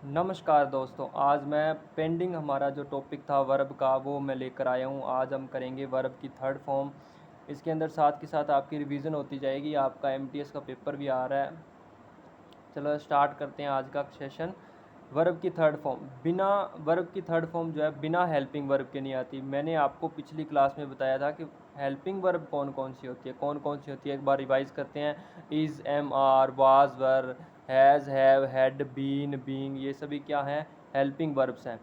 नमस्कार दोस्तों, आज मैं पेंडिंग हमारा जो टॉपिक था वर्ब का वो मैं लेकर आया हूँ। आज हम करेंगे वर्ब की थर्ड फॉर्म। इसके अंदर साथ के साथ आपकी रिवीजन होती जाएगी। आपका एमटीएस का पेपर भी आ रहा है। चलो स्टार्ट करते हैं आज का सेशन। वर्ब की थर्ड फॉर्म, बिना वर्ब की थर्ड फॉर्म जो है बिना हेल्पिंग वर्ब के नहीं आती। मैंने आपको पिछली क्लास में बताया था कि हेल्पिंग वर्ब कौन कौन सी होती है, एक बार रिवाइज करते हैं। Is, am are, was, were, has, have, had, been, being, ये सभी क्या हैं? हेल्पिंग वर्ब्स हैं।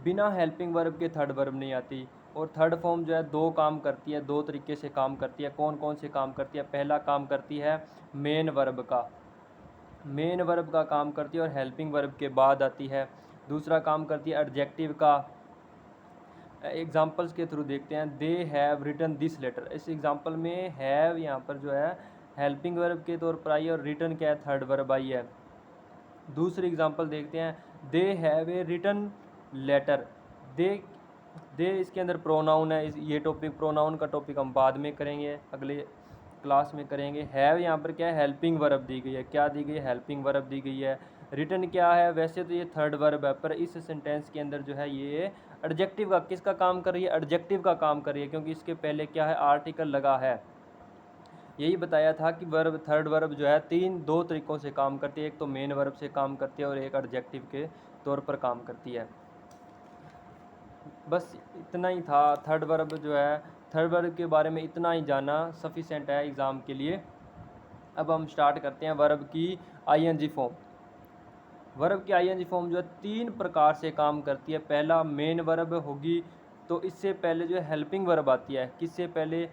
बिना हेल्पिंग वर्ब के थर्ड वर्ब नहीं आती। और थर्ड फॉर्म जो है दो काम करती है, दो तरीके से काम करती है। कौन कौन से काम करती है? पहला काम करती है मेन वर्ब का, मेन वर्ब का काम करती है और हेल्पिंग वर्ब के बाद आती है। दूसरा काम करती है एडजेक्टिव का। एग्जांपल्स के थ्रू देखते हैं। They have written this letter, इस एग्जांपल में हैव यहाँ पर जो है हेल्पिंग वर्ब के तौर पर आई है और रिटन क्या है? थर्ड वर्ब आई है। दूसरी एग्जांपल देखते हैं। They have a written letter. They दे इसके अंदर प्रोनाउन है। ये टॉपिक, प्रोनाउन का टॉपिक हम बाद में करेंगे, अगले क्लास में करेंगे। हैव यहाँ पर क्या है? हेल्पिंग वर्ब दी गई है। क्या दी गई है? हेल्पिंग वर्ब दी गई है। रिटन क्या है? वैसे तो ये थर्ड वर्ब है, पर इस सेंटेंस के अंदर जो है ये एडजेक्टिव का, किसका काम कर रही है? एडजेक्टिव का काम कर रही है, क्योंकि इसके पहले क्या है? आर्टिकल लगा है। यही बताया था कि वर्ब, थर्ड वर्ब जो है दो तरीक़ों से काम करती है। एक तो मेन वर्ब से काम करती है और एक एडजेक्टिव के तौर पर काम करती है। बस इतना ही था। थर्ड वर्ब जो है, थर्ड वर्ब के बारे में इतना ही जाना सफिशेंट है एग्ज़ाम के लिए। अब हम स्टार्ट करते हैं वर्ब की आईएनजी फॉर्म। वर्ब की आईएनजी फॉर्म जो है तीन प्रकार से काम करती है। पहला मेन वर्ब होगी, तो इससे पहले जो है हेल्पिंग वर्ब आती है। किससे पहले?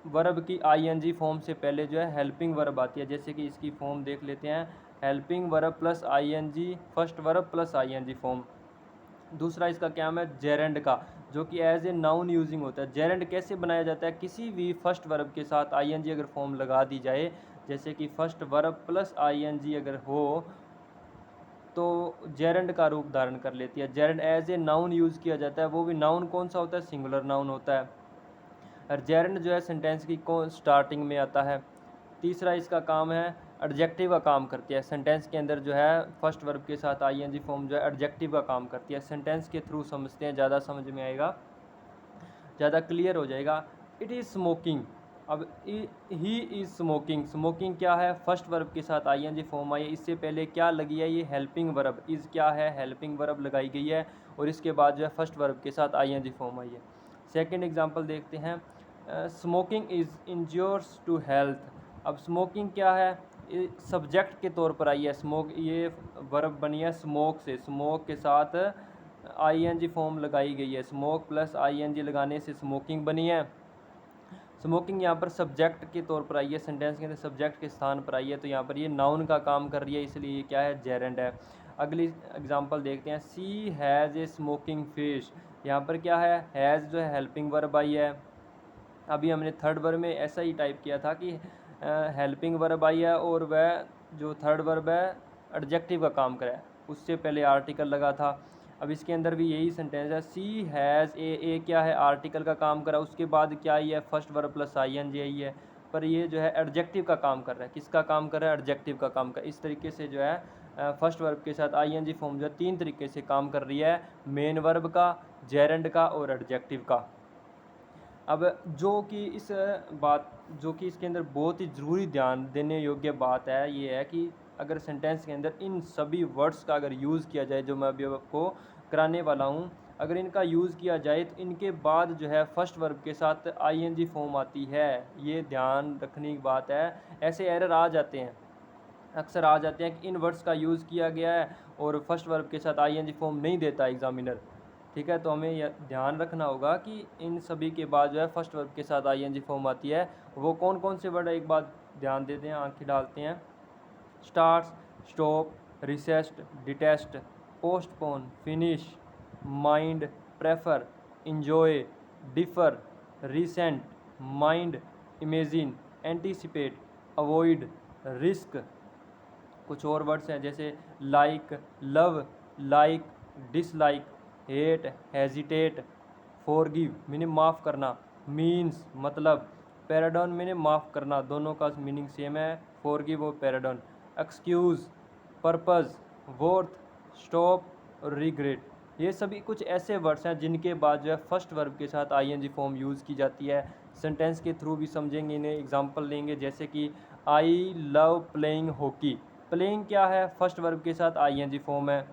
वर्ब की आईएनजी फॉर्म से पहले जो है हेल्पिंग वर्ब आती है। जैसे कि इसकी फॉर्म देख लेते हैं। Helping verb plus ING, first verb plus ING form. दूसरा इसका क्या नाम है? जेरेंड का, जो कि एज ए नाउन यूजिंग होता है। जेरेंड कैसे बनाया जाता है? किसी भी फर्स्ट वर्ब के साथ आईएनजी अगर फॉर्म लगा दी जाए, जैसे कि फर्स्ट वर्ब प्लस आईएनजी अगर हो तो जेरेंड का रूप धारण कर लेती है। Gerund as a noun use किया जाता है। वो भी नाउन कौन सा होता है? सिंगुलर नाउन होता है। और जेरेंड जो है सेंटेंस की कौन स्टार्टिंग में आता है। तीसरा इसका काम है एडजेक्टिव का काम करती है। सेंटेंस के अंदर जो है फर्स्ट वर्ब के साथ आईएनजी फॉर्म जो है एडजेक्टिव का काम करती है। सेंटेंस के थ्रू समझते हैं, ज़्यादा समझ में आएगा, ज़्यादा क्लियर हो जाएगा। It is smoking. अब ही इज़ स्मोकिंग, स्मोकिंग क्या है? फर्स्ट वर्ब के साथ आईएनजी फॉर्म आई है। इससे पहले क्या लगी है? ये हेल्पिंग वर्ब। इज़ क्या है? हेल्पिंग वर्ब लगाई गई है और इसके बाद जो है फर्स्ट वर्ब के साथ आईएनजी फॉर्म आई है। सेकेंड एग्जाम्पल देखते हैं। Smoking is injurious to health. अब स्मोकिंग क्या है? सब्जेक्ट के तौर पर आई है। स्मोक, ये वर्ब बनी है स्मोक से। स्मोक के साथ आईएनजी फॉर्म लगाई गई है। स्मोक प्लस आईएनजी लगाने से स्मोकिंग बनी है। स्मोकिंग यहाँ पर सब्जेक्ट के तौर पर आई है, सेंटेंस के अंदर सब्जेक्ट के स्थान पर आई है, तो यहाँ पर ये नाउन का काम कर रही है, इसलिए ये क्या है? जेरेंड है। अगली एग्जांपल देखते हैं। सी हैज़ ए स्मोकिंग फिश। यहाँ पर क्या है? हैज़ जो है हेल्पिंग वर्ब आई है। अभी हमने थर्ड वर्ब में ऐसा ही टाइप किया था कि हेल्पिंग वर्ब आई है और वह जो थर्ड वर्ब है एडजेक्टिव का काम करे, उससे पहले आर्टिकल लगा था। अब इसके अंदर भी यही सेंटेंस है। सी हैज़ ए क्या है? आर्टिकल का काम करा, उसके बाद क्या आई है? फर्स्ट वर्ब प्लस आईएनजी आई है, पर ये जो है एडजेक्टिव का काम कर रहा है। किसका काम कर रहा है? एडजेक्टिव का काम कर। इस तरीके से जो है फर्स्ट वर्ब के साथ आईएनजी फॉर्म जो है तीन तरीके से काम कर रही है, मेन वर्ब का, जेरेंड का और एडजेक्टिव का। अब जो कि इसके अंदर बहुत ही ज़रूरी ध्यान देने योग्य बात है, ये है कि अगर सेंटेंस के अंदर इन सभी वर्ड्स का अगर यूज़ किया जाए, जो मैं अभी आपको कराने वाला हूँ, अगर इनका यूज़ किया जाए तो इनके बाद जो है फर्स्ट वर्ब के साथ आईएनजी फॉर्म आती है। ये ध्यान रखने की बात है। ऐसे एरर आ जाते हैं, अक्सर आ जाते हैं कि इन वर्ड्स का यूज़ किया गया है और फर्स्ट वर्ब के साथ आईएनजी फॉर्म नहीं देता एग्जामिनर। ठीक है, तो हमें यह ध्यान रखना होगा कि इन सभी के बाद जो है फर्स्ट वर्ब के साथ आईएनजी फॉर्म आती है। वो कौन कौन से वर्ड है, एक बात ध्यान देते हैं, आंखें डालते हैं। Starts, stop, resist, detest, postpone, finish, mind, prefer, enjoy, defer, resent, mind, imagine, anticipate, avoid, risk. कुछ और वर्ड्स हैं जैसे like, love, like, dislike, hate, hesitate, forgive meaning माफ़ करना, मीन्स मतलब, पैराडॉन मीनिंग माफ़ करना, दोनों का मीनिंग सेम है, फॉरगिव और पैराडॉन। एक्सक्यूज़, पर्पज़, वर्थ, स्टॉप और रिग्रेट। ये सभी कुछ ऐसे वर्ड्स हैं जिनके बाद जो है फर्स्ट वर्ब के साथ आईएनजी फॉर्म यूज़ की जाती है। सेंटेंस के थ्रू भी समझेंगे इन्हें, एग्जांपल लेंगे, जैसे कि I love playing hockey. Playing क्या है, फर्स्ट वर्ब के साथ आईएनजी फॉर्म है।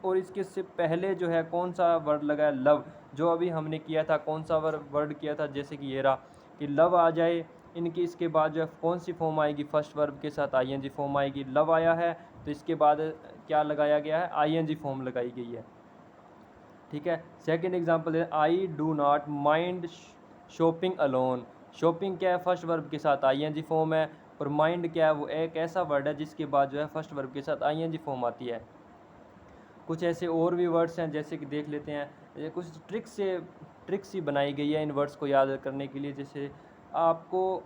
और इसके से पहले जो है कौन सा वर्ड लगा है, लव, जो अभी हमने किया था, कौन सा वर्ड किया था, जैसे कि ये रहा कि लव आ जाए, इनके इसके बाद जो है कौन सी फॉर्म आएगी, फर्स्ट वर्ब के साथ आईएनजी फॉर्म आएगी। लव आया है तो इसके बाद क्या लगाया गया है, आईएनजी फॉर्म लगाई गई है। ठीक है, सेकंड एग्जांपल है आई do not mind shopping alone. Shopping क्या है, फर्स्ट वर्ब के साथ आईएनजी फॉर्म है। और माइंड क्या है, वो एक ऐसा वर्ड है जिसके बाद जो है फर्स्ट वर्ब के साथ आईएनजी फॉर्म आती है। कुछ ऐसे और भी वर्ड्स हैं, जैसे कि देख लेते हैं, ये कुछ ट्रिक्स ही बनाई गई है इन वर्ड्स को याद करने के लिए। जैसे आपको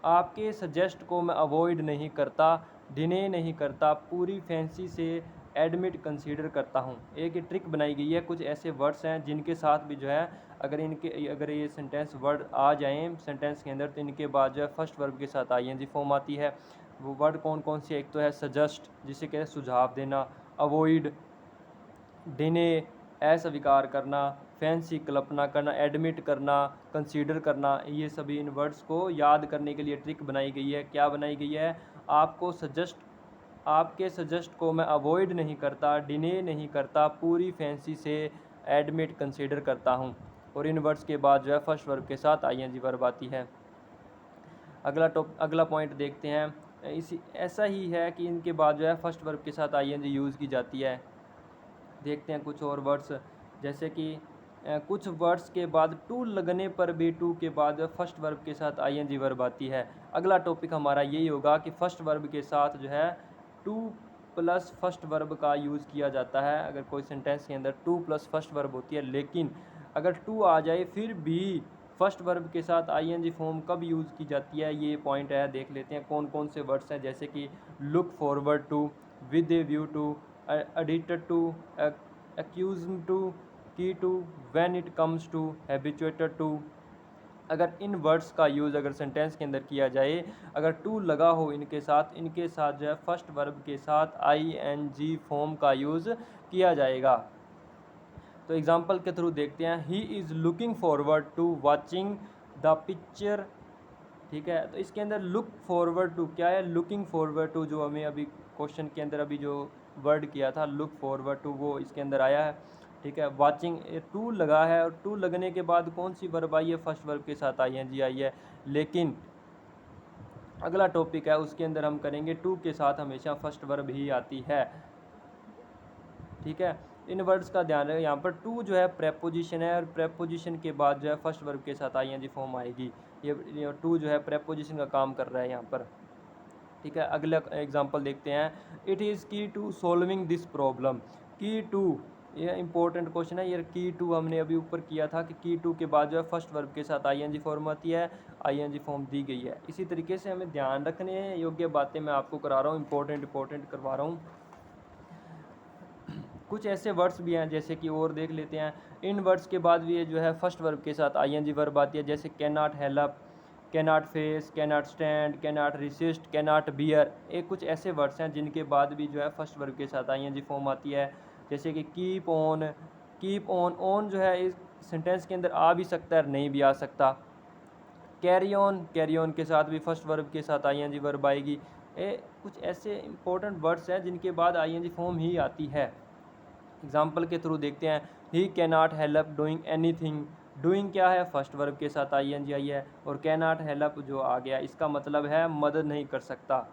आपके सजेस्ट को मैं अवॉइड नहीं करता, डिने नहीं करता, पूरी फैंसी से एडमिट कंसीडर करता हूँ। एक ये ट्रिक बनाई गई है, कुछ ऐसे वर्ड्स हैं जिनके साथ भी जो है अगर ये सेंटेंस वर्ड आ जाएं सेंटेंस के अंदर, तो इनके बाद जो है फर्स्ट वर्ब के साथ आईएनजी फॉर्म आती है। वो वर्ड कौन कौन से, एक तो है सजेस्ट, जिसे कहते हैं सुझाव देना, अवॉइड, डिने अस्वीकार करना, फैंसी कल्पना करना, एडमिट करना, कंसीडर करना। ये सभी इन वर्ड्स को याद करने के लिए ट्रिक बनाई गई है। क्या बनाई गई है, आपके सजेस्ट को मैं अवॉइड नहीं करता, डिने नहीं करता, पूरी फैंसी से एडमिट कंसीडर करता हूँ। और इन वर्ड्स के बाद जो है फर्स्ट वर्ब के साथ आईएनजी वर्ब आती है। अगला पॉइंट देखते हैं, इसी ऐसा ही है कि इनके बाद जो है फर्स्ट वर्ब के साथ आईएनजी यूज़ की जाती है। देखते हैं कुछ और वर्ड्स, जैसे कि कुछ वर्ड्स के बाद टू लगने पर भी टू के बाद फर्स्ट वर्ब के साथ आईएनजी वर्ब आती है। अगला टॉपिक हमारा यही होगा कि फर्स्ट वर्ब के साथ जो है टू प्लस फर्स्ट वर्ब का यूज़ किया जाता है। अगर कोई सेंटेंस के अंदर टू प्लस फर्स्ट वर्ब होती है, लेकिन अगर टू आ जाए फिर भी फर्स्ट वर्ब के साथ आईएनजी फॉर्म कब यूज़ की जाती है, ये पॉइंट है। देख लेते हैं कौन कौन से वर्ड्स हैं, जैसे कि look forward to, with a view to, addicted to, accused to, key to, when it comes to, habituated to। अगर इन वर्ड्स का यूज़ अगर सेंटेंस के अंदर किया जाए, अगर टू लगा हो इनके साथ जो है फर्स्ट वर्ब के साथ आईएनजी फॉर्म का यूज़ किया जाएगा। तो एग्जांपल के थ्रू देखते हैं, he is looking forward to watching the picture. ठीक है, तो इसके अंदर लुक फॉरवर्ड टू क्या है, लुकिंग फॉरवर्ड टू जो हमें अभी क्वेश्चन के अंदर अभी जो वर्ड किया था लुक फॉरवर्ड टू, वो इसके अंदर आया है। ठीक है, वाचिंग टू लगा है, और टू लगने के बाद कौन सी वर्ब आई है, फर्स्ट वर्ब के साथ आईएनजी आई है। लेकिन अगला टॉपिक है, उसके अंदर हम करेंगे टू के साथ हमेशा फर्स्ट वर्ब ही आती है। ठीक है, इन वर्ड्स का ध्यान रखें, यहाँ पर टू जो है प्रेपोजिशन है, और प्रेपोजिशन के बाद जो है फर्स्ट वर्ब के साथ आईएनजी फॉर्म आएगी। ये टू जो है प्रेपोजिशन का काम कर रहा है यहाँ पर। ठीक है, अगला एग्जांपल देखते हैं, इट इज़ की टू सॉल्विंग दिस प्रॉब्लम। की टू, ये इंपॉर्टेंट क्वेश्चन है। ये की टू हमने अभी ऊपर किया था कि की टू के बाद जो है फर्स्ट वर्ब के साथ आईएनजी फॉर्म आती है, आईएनजी फॉर्म दी गई है। इसी तरीके से हमें ध्यान रखने योग्य बातें मैं आपको करा रहा हूँ, इंपॉर्टेंट करवा रहा हूँ। कुछ ऐसे वर्ड्स भी हैं, जैसे कि और देख लेते हैं, इन वर्ड्स के बाद भी जो है फर्स्ट वर्ब के साथ आईएनजी वर्ब आती है, जैसे can not help, can not face, can not stand, can not resist, can not bear. एक कुछ ऐसे वर्ड्स हैं जिनके बाद भी जो है फर्स्ट वर्ब के साथ आईएनजी फॉर्म आती है, जैसे कि कीप ऑन जो है इस सेंटेंस के अंदर आ भी सकता है और नहीं भी आ सकता। कैरी ऑन के साथ भी फर्स्ट वर्ब के साथ आईएनजी वर्ब आएगी। कुछ ऐसे इंपॉर्टेंट वर्ड्स हैं जिनके बाद आईएनजी फॉर्म ही आती है। एग्जाम्पल के थ्रू देखते हैं, he can not help doing anything. Doing क्या है, फर्स्ट वर्ब के साथ आईएनजी आई है, और कैन नॉट हेल्प जो आ गया इसका मतलब है मदद नहीं कर सकता।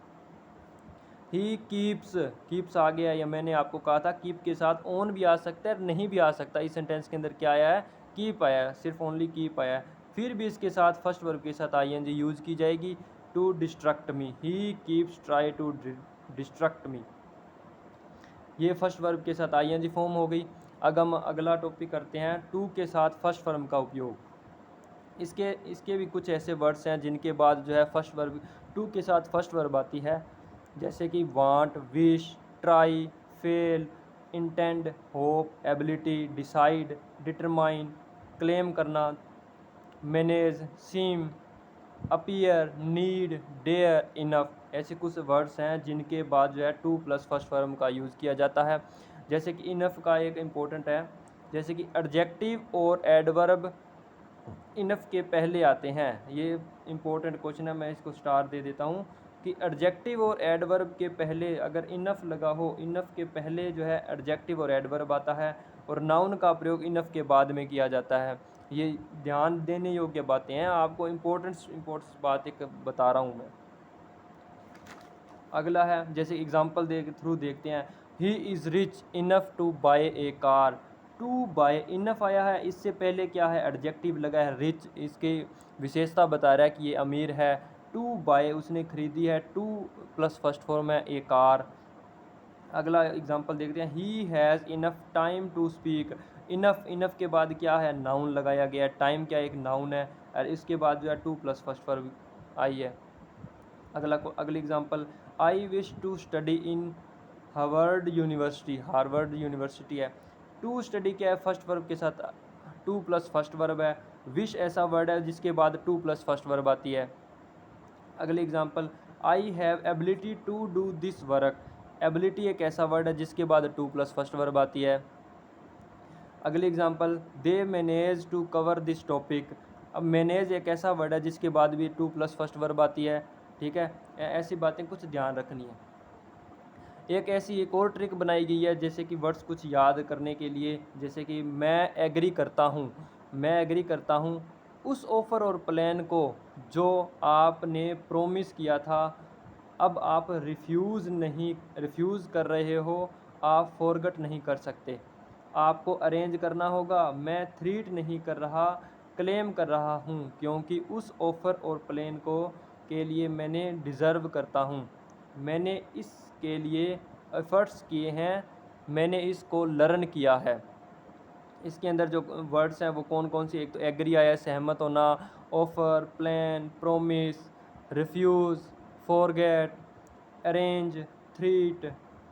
ही कीप्स आ गया, या मैंने आपको कहा था कीप के साथ ऑन भी आ सकता है, नहीं भी आ सकता। इस सेंटेंस के अंदर क्या आया है, कीप आया है, सिर्फ ओनली कीप आया है। फिर भी इसके साथ फर्स्ट वर्ब के साथ आईएनजी यूज़ की जाएगी, to distract me. He keeps try to distract me, ये फर्स्ट वर्ब के साथ आईएनजी फॉर्म हो गई। अगला टॉपिक करते हैं, टू के साथ फर्स्ट वर्ब का उपयोग। इसके भी कुछ ऐसे वर्ड्स हैं जिनके बाद जो है फर्स्ट वर्ब टू के साथ फर्स्ट वर्ब आती है, जैसे कि want, wish, try, fail, intend, hope, ability, decide, determine, claim करना, मैनेज, सीम, अपीयर, नीड, डेयर, इनफ, ऐसे कुछ वर्ड्स हैं जिनके बाद जो है टू प्लस फर्स्ट फॉर्म का यूज़ किया जाता है। जैसे कि इनफ का एक इम्पोर्टेंट है, जैसे कि एडजेक्टिव और एडवर्ब इनफ के पहले आते हैं। ये इम्पोर्टेंट क्वेश्चन है, मैं इसको स्टार दे देता हूँ कि एडजेक्टिव और एडवर्ब के पहले अगर इनफ लगा हो, इनफ के पहले जो है एडजेक्टिव और एडवर्ब आता है, और नाउन का प्रयोग इनफ के बाद में किया जाता है। ये ध्यान देने योग्य बातें हैं, आपको इम्पोर्टेंट बात एक बता रहा हूँ मैं। अगला है, जैसे एग्जांपल दे थ्रू देखते हैं, he is rich enough to buy a car. To buy enough आया है, इससे पहले क्या है, एडजेक्टिव लगा है रिच, इसकी विशेषता बता रहा है कि ये अमीर है। टू बाय उसने खरीदी है, टू प्लस फर्स्ट फॉर्म है ए कार। अगला एग्जांपल देखते हैं, he has enough time to speak. Enough के बाद क्या है, नाउन लगाया गया है, टाइम क्या एक नाउन है, और इसके बाद जो है टू प्लस फर्स्ट फॉर्म आई है। अगली example, I wish to study in Harvard University है। टू स्टडी क्या है, फर्स्ट वर्ब के साथ टू प्लस फर्स्ट वर्ब है। विश ऐसा वर्ड है जिसके बाद टू प्लस फर्स्ट वर्ब आती है। अगली example, I have ability to do this work. Ability एक ऐसा वर्ड है जिसके बाद टू प्लस फर्स्ट वर्ब आती है। अगली example, they manage to cover this topic. अब मैनेज एक ऐसा वर्ड है जिसके बाद भी टू प्लस फर्स्ट वर्ब आती है। ठीक है, ऐसी बातें कुछ ध्यान रखनी है। एक और ट्रिक बनाई गई है, जैसे कि वर्ड्स कुछ याद करने के लिए, जैसे कि मैं एग्री करता हूँ उस ऑफ़र और प्लान को जो आपने प्रॉमिस किया था। अब आप रिफ्यूज़ कर रहे हो, आप फॉरगेट नहीं कर सकते। आपको अरेंज करना होगा, मैं थ्रीट नहीं कर रहा, क्लेम कर रहा हूँ, क्योंकि उस ऑफ़र और प्लान को के लिए मैंने डिज़र्व करता हूँ। मैंने इसके लिए एफ़र्ट्स किए हैं, मैंने इसको लर्न किया है। इसके अंदर जो वर्ड्स हैं वो कौन कौन सी, एक तो एग्री आया, सहमत होना, offer, plan, promise, refuse, forget, arrange, threat,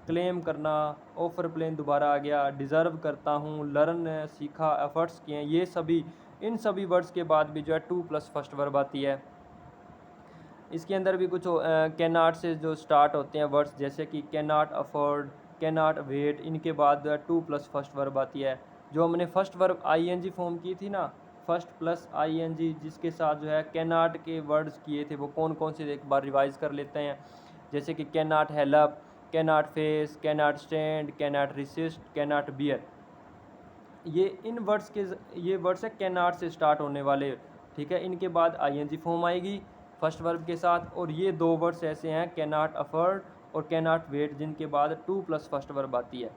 claim करना, ऑफ़र प्लान दोबारा आ गया, डिज़र्व करता हूँ, लर्न सीखा, एफ़र्ट्स किए हैं। ये सभी, इन सभी वर्ड्स के बाद भी जो है टू प्लस फर्स्ट वर्ब आती है। इसके अंदर भी कुछ कैन नॉट से जो स्टार्ट होते हैं वर्ड्स, जैसे कि can not afford, can not wait, इनके बाद टू प्लस फर्स्ट वर्ब आती है। जो हमने फर्स्ट वर्ब आईएनजी फॉर्म की थी ना, फर्स्ट प्लस आईएनजी, जिसके साथ जो है कैन नॉट के वर्ड्स किए थे, वो कौन कौन से एक बार रिवाइज कर लेते हैं। जैसे कि can not help, can not face, can not stand, can not resist, can not bear. ये वर्ड्स है कैन नॉट से स्टार्ट होने वाले। ठीक है, इनके बाद आईएनजी फॉर्म आएगी फर्स्ट वर्ब के साथ, और ये दो वर्ड्स ऐसे हैं कैन नॉट अफोर्ड और कैन नॉट वेट, जिनके बाद टू प्लस फर्स्ट वर्ब आती है।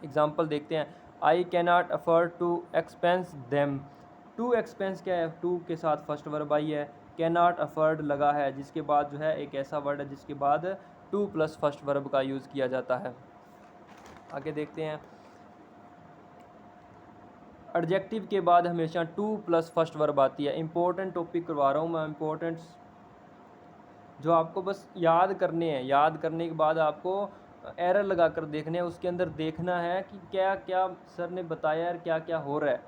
एग्जांपल देखते हैं, I can not afford to expense them. To expense क्या है, टू के साथ फर्स्ट वर्ब आई है, कैन नॉट अफोर्ड लगा है, जिसके बाद जो है एक ऐसा वर्ड है जिसके बाद टू प्लस फर्स्ट वर्ब का यूज़ किया जाता है। आगे देखते हैं, एडजेक्टिव के बाद हमेशा टू प्लस फर्स्ट वर्ब आती है। इंपॉर्टेंट टॉपिक करवा रहा हूँ मैं, इंपॉर्टेंट्स जो आपको बस याद करने हैं, याद करने के बाद आपको एरर लगा कर देखने हैं, उसके अंदर देखना है कि क्या क्या सर ने बताया और क्या क्या हो रहा है।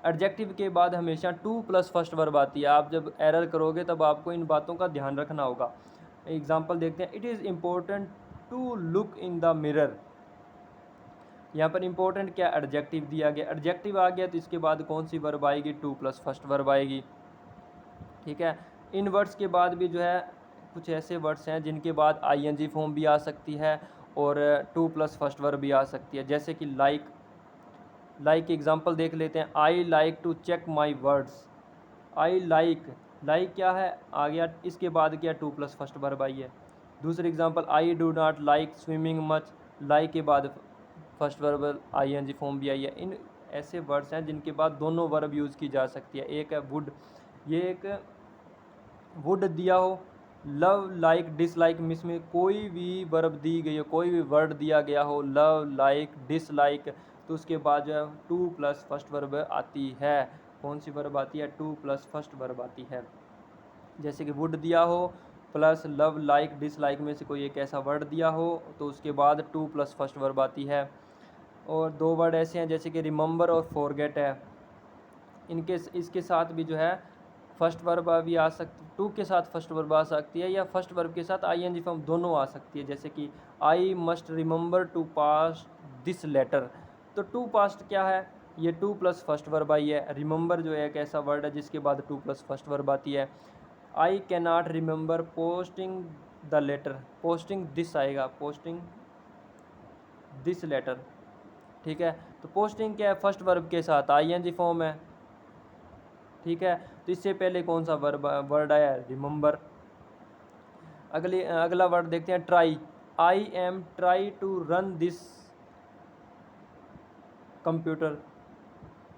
एडजेक्टिव के बाद हमेशा टू प्लस फर्स्ट वर्ब आती है। आप जब एरर करोगे तब आपको इन बातों का ध्यान रखना होगा। एग्जाम्पल देखते हैं, it is important to look in the mirror. यहाँ पर इंपॉर्टेंट क्या, एडजेक्टिव दिया गया, एडजेक्टिव आ गया तो इसके बाद कौन सी वर्ब आएगी, टू प्लस फर्स्ट वर्ब आएगी। ठीक है, इन वर्ड्स के बाद भी जो है कुछ ऐसे वर्ड्स हैं जिनके बाद आईएनजी फॉर्म भी आ सकती है और टू प्लस फर्स्ट वर्ब भी आ सकती है। जैसे कि लाइक एग्जांपल देख लेते हैं, I like to check my words. I like क्या है, आ गया, इसके बाद क्या, टू प्लस फर्स्ट वर्ब आई है। दूसरी example, I do not like swimming much. Like के बाद फर्स्ट वर्ब आईएनजी फॉर्म भी आई है। इन ऐसे वर्ड्स हैं जिनके बाद दोनों वर्ब यूज़ की जा सकती है। एक है वुड, ये एक वुड दिया हो, लव लाइक डिसलाइक, मिस में कोई भी वर्ब दी गई हो, कोई भी वर्ड दिया गया हो, लव लाइक डिसलाइक, तो उसके बाद जो है टू प्लस फर्स्ट वर्ब आती है। कौन सी वर्ब आती है, टू प्लस फर्स्ट वर्ब आती है। जैसे कि वुड दिया हो प्लस लव लाइक डिसलाइक में से कोई एक ऐसा वर्ड दिया हो तो उसके बाद टू प्लस फर्स्ट वर्ब आती है। और दो वर्ड ऐसे हैं जैसे कि रिमेंबर और फॉरगेट है, इसके साथ भी जो है फर्स्ट वर्ब भी आ सकती, टू के साथ फर्स्ट वर्ब आ सकती है, या फर्स्ट वर्ब के साथ आईएनजी फॉर्म दोनों आ सकती है। जैसे कि I must remember to pass this letter, तो टू पास्ट क्या है, ये टू प्लस फर्स्ट वर्ब आई है। रिमेंबर जो है एक ऐसा वर्ड है जिसके बाद टू प्लस फर्स्ट वर्ब आती है। I can not remember posting the letter, posting this आएगा, पोस्टिंग दिस लेटर, ठीक है। तो पोस्टिंग क्या है, फर्स्ट वर्ब के साथ आईएनजी फॉर्म है, ठीक है। तो इससे पहले कौन सा वर्ड आया है, रिमेंबर। अगला वर्ड देखते हैं, try. I am try to run this computer,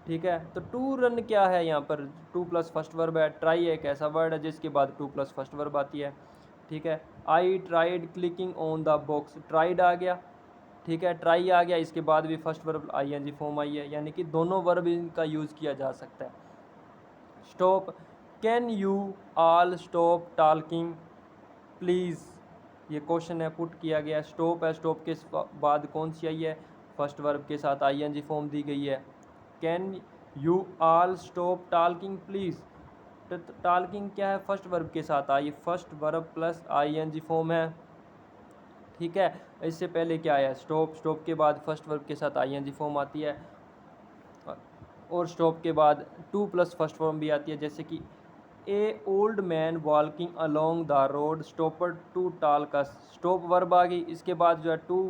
ठीक है। तो टू रन क्या है, यहाँ पर टू प्लस फर्स्ट वर्ब है। ट्राई एक ऐसा वर्ड है जिसके बाद टू प्लस फर्स्ट वर्ब आती है, ठीक है। I tried clicking on the box, tried आ गया, ठीक है, ट्राई आ गया, इसके बाद भी फर्स्ट वर्ब आईएनजी फॉर्म आई है, यानी कि दोनों वर्ब इनका यूज़ किया जा सकता है। Stop, can you all stop talking please, ये क्वेश्चन है, पुट किया गया। स्टॉप है, स्टॉप के बाद कौन सी आई है, फर्स्ट वर्ब के साथ आईएनजी फॉर्म दी गई है। Can you all stop talking please, तो टॉकिंग क्या है, फर्स्ट वर्ब के साथ आई, first verb plus ING form है, ठीक है। इससे पहले क्या आया, स्टॉप, स्टॉप के बाद फर्स्ट वर्ब के साथ आईएनजी फॉर्म आती है, और स्टॉप के बाद टू प्लस फर्स्ट फॉर्म भी आती है। जैसे कि a old man walking along the road stopped to talk us, stop verb आ गई, इसके बाद जो है टू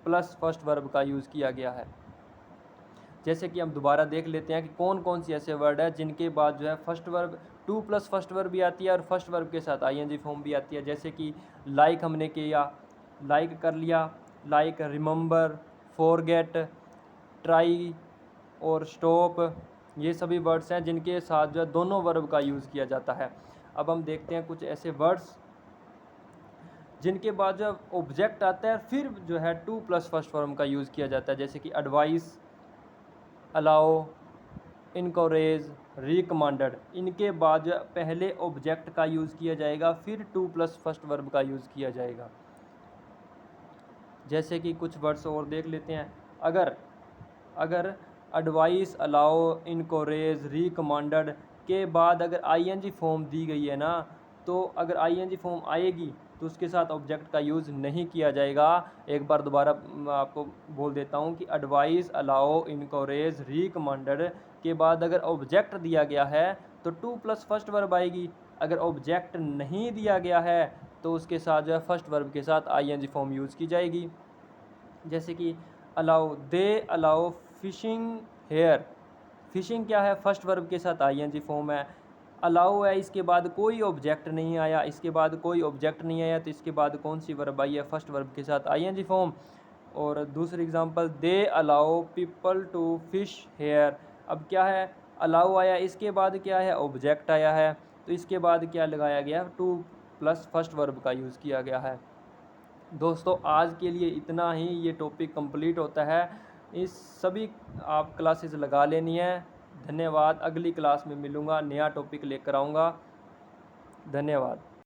प्लस फर्स्ट वर्ब का यूज़ किया गया है। जैसे कि हम दोबारा देख लेते हैं कि कौन कौन सी ऐसे वर्ड है जिनके बाद जो है first verb to plus first verb भी आती है और फर्स्ट वर्ब के साथ आईएनजी फॉर्म भी आती है। जैसे कि लाइक हमने किया, लाइक कर लिया, लाइक रिमेंबर, फॉरगेट, ट्राई और स्टॉप, ये सभी वर्ड्स हैं जिनके साथ जो है दोनों वर्ब का यूज़ किया जाता है। अब हम देखते हैं कुछ ऐसे वर्ड्स जिनके बाद जो ऑब्जेक्ट आता है फिर जो है टू प्लस फर्स्ट फॉर्म का यूज़ किया जाता है। जैसे कि एडवाइस, अलाउ, इनकरेज, रिकमांडेड, इनके बाद जो पहले ऑब्जेक्ट का यूज़ किया जाएगा फिर टू प्लस फर्स्ट वर्ब का यूज़ किया जाएगा। जैसे कि कुछ वर्ड्स और देख लेते हैं, अगर एडवाइस, अलाउ, इनकरेज, रिकमांडेड के बाद अगर आईएनजी फॉर्म दी गई है ना, तो अगर आईएनजी फॉर्म आएगी तो उसके साथ ऑब्जेक्ट का यूज़ नहीं किया जाएगा। एक बार दोबारा मैं आपको बोल देता हूँ कि एडवाइस, अलाउ, इनकरेज, रिकमांडेड के बाद अगर ऑब्जेक्ट दिया गया है तो टू प्लस फर्स्ट वर्ब आएगी। अगर ऑब्जेक्ट नहीं दिया गया है तो उसके साथ जो है फर्स्ट वर्ब के साथ आईएनजी फॉर्म यूज़ की जाएगी। जैसे कि allow, they allow fishing here, fishing क्या है, फर्स्ट वर्ब के साथ आईएनजी फॉर्म है। अलाउ है, इसके बाद कोई ऑब्जेक्ट नहीं आया, इसके बाद कोई ऑब्जेक्ट नहीं आया तो इसके बाद कौन सी वर्ब आई है, फर्स्ट वर्ब के साथ आईएनजी फॉर्म। और दूसरी example, they allow people to fish here, अब क्या है, अलाउ आया, इसके बाद क्या है, ऑब्जेक्ट आया है, तो इसके बाद क्या लगाया गया, टू प्लस फर्स्ट वर्ब का यूज़ किया गया है। दोस्तों आज के लिए इतना ही, ये टॉपिक कंप्लीट होता है। इस सभी आप क्लासेस लगा लेनी है। धन्यवाद, अगली क्लास में मिलूँगा, नया टॉपिक लेकर आऊँगा। धन्यवाद।